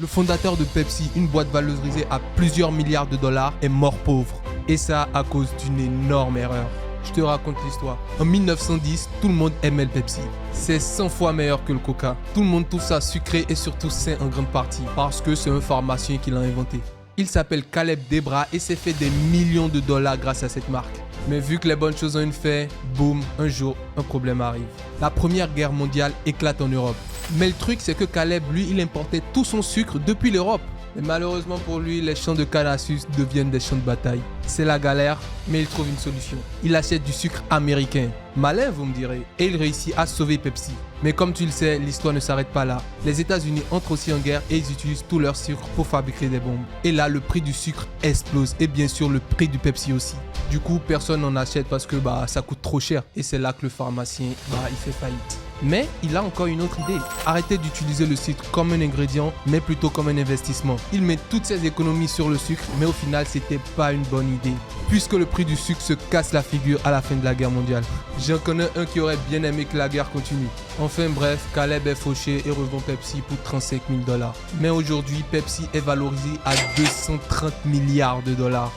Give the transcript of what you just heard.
Le fondateur de Pepsi, une boîte valorisée à plusieurs milliards de dollars, est mort pauvre. Et ça à cause d'une énorme erreur. Je te raconte l'histoire. En 1910, tout le monde aimait le Pepsi. C'est 100 fois meilleur que le Coca. Tout le monde trouve ça sucré et surtout sain en grande partie parce que c'est un pharmacien qui l'a inventé. Il s'appelle Caleb Debra et s'est fait des millions de dollars grâce à cette marque. Mais vu que les bonnes choses ont une fin, boum, un jour, un problème arrive. La Première Guerre mondiale éclate en Europe. Mais le truc, c'est que Caleb, lui, il importait tout son sucre depuis l'Europe. Mais malheureusement pour lui, les champs de canne à sucre deviennent des champs de bataille. C'est la galère, mais il trouve une solution. Il achète du sucre américain. Malin, vous me direz. Et il réussit à sauver Pepsi. Mais comme tu le sais, l'histoire ne s'arrête pas là. Les États-Unis entrent aussi en guerre et ils utilisent tout leur sucre pour fabriquer des bombes. Et là, le prix du sucre explose. Et bien sûr, le prix du Pepsi aussi. Du coup, personne n'en achète parce que ça coûte trop cher. Et c'est là que le pharmacien, il fait faillite. Mais il a encore une autre idée. Arrêtez d'utiliser le sucre comme un ingrédient, mais plutôt comme un investissement. Il met toutes ses économies sur le sucre, mais au final, c'était pas une bonne idée. Puisque le prix du sucre se casse la figure à la fin de la guerre mondiale. J'en connais un qui aurait bien aimé que la guerre continue. Enfin bref, Caleb est fauché et revend Pepsi pour 35 000 $. Mais aujourd'hui, Pepsi est valorisé à 230 milliards de dollars.